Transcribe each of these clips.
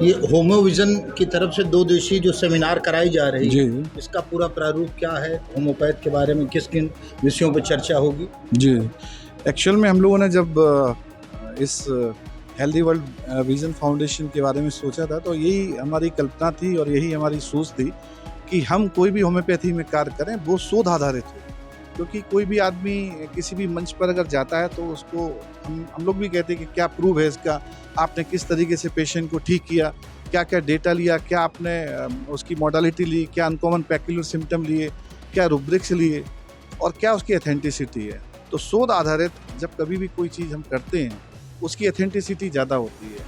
ये होम्योविजन की तरफ से 2 दिवसीय जो सेमिनार कराई जा रही जी, है, जी। इसका पूरा प्रारूप क्या है? होम्योपैथ के बारे में किन-किन विषयों पे चर्चा होगी? जी। एक्चुअल में हम लोगों ने जब इस हेल्दी वर्ल्ड विज़न फाउंडेशन के बारे में सोचा था, तो यही हमारी कल्पना थी और यही हमारी सोच थी कि हम कोई भी होम्योपैथी में कार्य करें, वो शोध आधारित हो। क्योंकि कोई भी आदमी किसी भी मंच पर अगर जाता है, तो उसको हम लोग भी कहते हैं कि क्या प्रूव है इसका, आपने किस तरीके से पेशेंट को ठीक किया, क्या-क्या डेटा लिया, क्या आपने उसकी मॉडलिटी ली, क्या अनकॉमन पैक्युलर सिम्पटम लिए, क्या रूब्रिक्स लिए और क्या उसकी ऑथेंटिसिटी है। तो शोध आधारित जब कभी भी कोई चीज़ हम करते हैं, उसकी ऑथेंटिसिटी ज़्यादा होती है।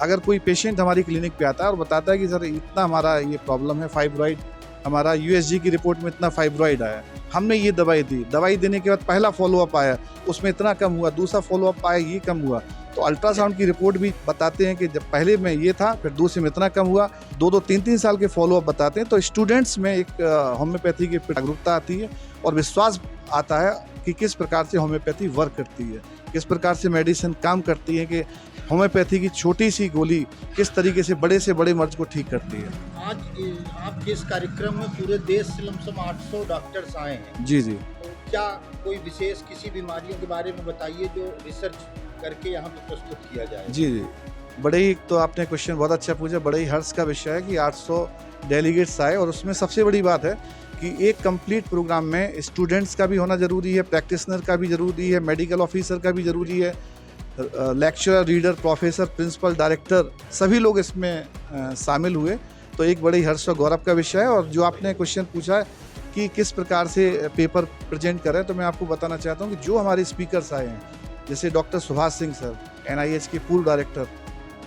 अगर कोई पेशेंट हमारी क्लिनिक पे आता है और बताता है कि सर इतना हमारा ये प्रॉब्लम है, फाइब्रॉइड, हमारा यूएसजी की रिपोर्ट में इतना फाइब्रॉइड आया, हमने ये दवाई दी, दवाई देने के बाद पहला फॉलोअप आया, उसमें इतना कम हुआ, दूसरा फॉलोअप आया, ये कम हुआ। तो अल्ट्रासाउंड की रिपोर्ट भी बताते हैं कि जब पहले में ये था, फिर दूसरे में इतना कम हुआ, 2-2, 3-3 साल के फॉलोअप बताते हैं। तो स्टूडेंट्स में एक होम्योपैथी की जागरूकता आती है और विश्वास आता है कि किस प्रकार से होम्योपैथी वर्क करती है, किस प्रकार से मेडिसिन काम करती है, कि होम्योपैथी की छोटी सी गोली किस तरीके से बड़े मर्ज को ठीक करती है। आज आपके इस कार्यक्रम में पूरे देश से लमसम 800 डॉक्टर्स आए हैं। जी, जी। तो क्या कोई विशेष किसी बीमारियों के बारे में बताइए जो रिसर्च करके यहाँ पे प्रस्तुत किया जाए? जी, जी। बड़े ही, तो आपने क्वेश्चन बहुत अच्छा पूछा, बड़े ही हर्ष का विषय है कि 800 डेलीगेट्स आए और उसमें सबसे बड़ी बात है कि एक कंप्लीट प्रोग्राम में स्टूडेंट्स का भी होना ज़रूरी है, प्रैक्टिशनर का भी ज़रूरी है, मेडिकल ऑफिसर का भी ज़रूरी है, lecturer, reader, professor, principal, director, सभी लोग इसमें शामिल हुए। तो एक बड़े ही हर्ष और गौरव का विषय है। और जो आपने क्वेश्चन पूछा है कि किस प्रकार से पेपर प्रेजेंट करें, तो मैं आपको बताना चाहता हूँ कि जो हमारे स्पीकर्स आए हैं, जैसे doctor Subhash Singh sir, NIH के पूर्व director,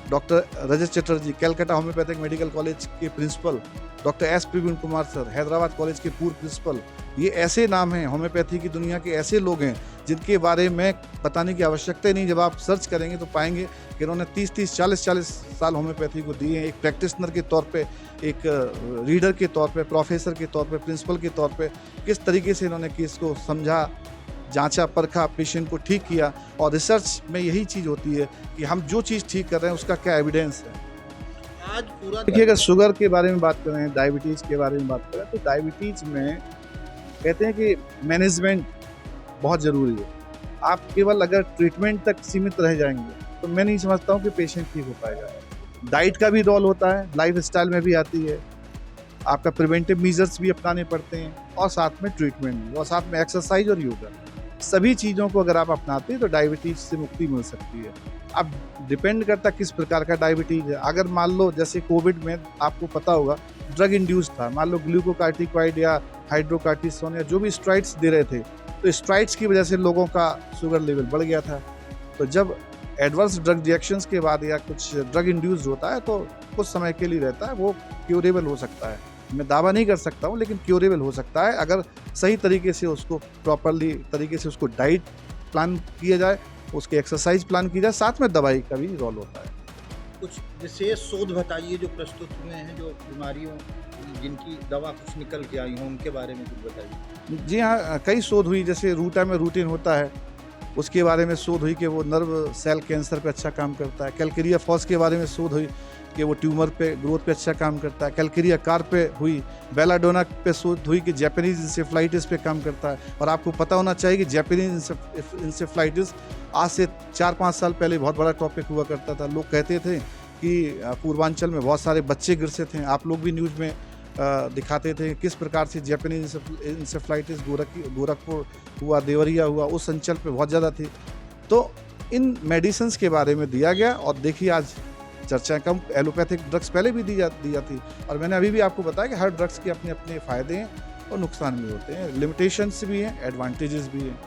doctor Rajat Chatterjee, Calcutta homoeopathic medical college के principal, doctor S Praveen Kumar sir, Hyderabad college के पूर्व प्रिंसिपल, ये ऐसे नाम हैं, होम्योपैथी की दुनिया के ऐसे लोग हैं जिनके बारे में बताने की आवश्यकता ही नहीं। जब आप सर्च करेंगे तो पाएंगे कि इन्होंने 30-30, 40-40 साल होम्योपैथी को दिए हैं, एक प्रैक्टिशनर के तौर पे, एक रीडर के तौर पे, प्रोफेसर के तौर पे, प्रिंसिपल के तौर पे, किस तरीके से इन्होंने केस को समझा, जांचा, परखा, पेशेंट को ठीक किया। और रिसर्च में यही चीज़ होती है कि हम जो चीज़ ठीक कर रहे हैं उसका क्या एविडेंस है। आज पूरा देखिए, अगर शुगर के बारे में बात करें, डायबिटीज़ के बारे में बात करें, तो डायबिटीज़ में कहते हैं कि मैनेजमेंट बहुत ज़रूरी है। आप केवल अगर ट्रीटमेंट तक सीमित रह जाएंगे तो मैं नहीं समझता हूँ कि पेशेंट ठीक हो पाएगा। डाइट का भी रोल होता है, लाइफ स्टाइल में भी आती है, आपका प्रिवेंटिव मेजर्स भी अपनाने पड़ते हैं और साथ में ट्रीटमेंट भी, और साथ में एक्सरसाइज और योगा, सभी चीज़ों को अगर आप अपनाते हैं तो डायबिटीज़ से मुक्ति मिल सकती है। अब डिपेंड करता किस प्रकार का डायबिटीज़ है। अगर मान लो जैसे कोविड में आपको पता होगा ड्रग इंड्यूस था, मान लो ग्लूकोकार्टिकॉइड या हाइड्रोकार्टिसोन या जो भी स्टेरॉइड्स दे रहे थे, तो स्टेरॉइड्स की वजह से लोगों का शुगर लेवल बढ़ गया था। तो जब एडवर्स ड्रग रिएक्शंस के बाद या कुछ ड्रग इंड्यूस्ड होता है तो कुछ समय के लिए रहता है, वो क्योरेबल हो सकता है। मैं दावा नहीं कर सकता हूँ, लेकिन क्योरेबल हो सकता है अगर सही तरीके से उसको प्रॉपरली तरीके से उसको डाइट प्लान किया जाए, उसके एक्सरसाइज प्लान की जाए, साथ में दवाई का भी रोल होता है। कुछ विशेष शोध बताइए जो प्रस्तुत हुए हैं, जो बीमारियों जिनकी दवा कुछ निकल के आई हो, उनके बारे में कुछ बताइए। जी हाँ, कई शोध हुई, जैसे रूटा में रूटिन होता है, उसके बारे में शोध हुई कि वो नर्व सेल कैंसर पे अच्छा काम करता है। कैलकेरिया फॉस के बारे में शोध हुई कि वो ट्यूमर पे ग्रोथ पे अच्छा काम करता है। कैलकेरिया कार पे हुई, बेलाडोना पे शोध हुई कि जैपनीज इंसेफ्लाइटिस पे काम करता है। और आपको पता होना चाहिए कि जैपनीज इंसेफ्लाइटिस आज से 4-5 साल पहले बहुत बड़ा टॉपिक हुआ करता था। लोग कहते थे कि पूर्वांचल में बहुत सारे बच्चे गिरते थे, आप लोग भी न्यूज़ में दिखाते थे किस प्रकार से जैपनीज इंसेफ्लाइटिस गोरखपुर हुआ, देवरिया हुआ, उस अंचल पे बहुत ज़्यादा थी। तो इन मेडिसिन्स के बारे में दिया गया और देखिए आज चर्चाएं कम, एलोपैथिक ड्रग्स पहले भी दी जाती। और मैंने अभी भी आपको बताया कि हर ड्रग्स के अपने अपने फ़ायदे हैं और नुकसान भी होते हैं, लिमिटेशंस भी हैं, एडवांटेजेस भी हैं,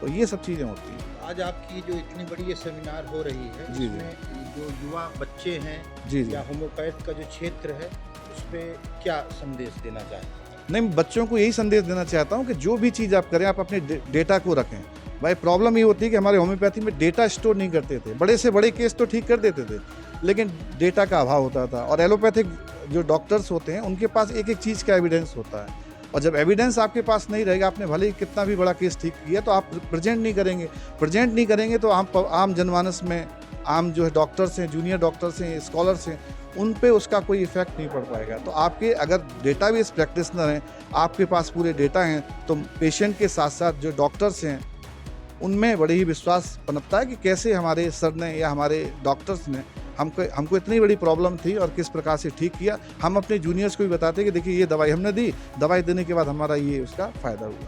तो ये सब चीज़ें होती हैं। आज आपकी जो इतनी बड़ी ये सेमिनार हो रही है, जी, इसमें जो युवा बच्चे हैं जी, जी। या होम्योपैथ का जो क्षेत्र है, उस पर क्या संदेश देना चाहें? नहीं, बच्चों को यही संदेश देना चाहता हूँ कि जो भी चीज़ आप करें, आप अपने डेटा को रखें। भाई प्रॉब्लम ये होती है कि हमारे होम्योपैथी में डेटा स्टोर नहीं करते थे, बड़े से बड़े केस तो ठीक कर देते थे, लेकिन डेटा का अभाव होता था। और एलोपैथिक जो डॉक्टर्स होते हैं उनके पास एक एक चीज़ का एविडेंस होता है, और जब एविडेंस आपके पास नहीं रहेगा, आपने भले ही कितना भी बड़ा केस ठीक किया, तो आप प्रेजेंट नहीं करेंगे तो आम जनमानस में आम जो है डॉक्टर्स हैं, जूनियर डॉक्टर्स हैं, स्कॉलर्स हैं, उन पे उसका कोई इफेक्ट नहीं पड़ पाएगा। तो आपके अगर डेटाबेस प्रैक्टिशनर हैं, आपके पास पूरे डेटा हैं, तो पेशेंट के साथ साथ जो डॉक्टर्स हैं उनमें बड़ी ही विश्वास पनपता है कि कैसे हमारे सर ने या हमारे डॉक्टर्स ने हमको इतनी बड़ी प्रॉब्लम थी और किस प्रकार से ठीक किया। हम अपने जूनियर्स को भी बताते हैं कि देखिए ये दवाई हमने दी, दवाई देने के बाद हमारा ये उसका फ़ायदा हुआ।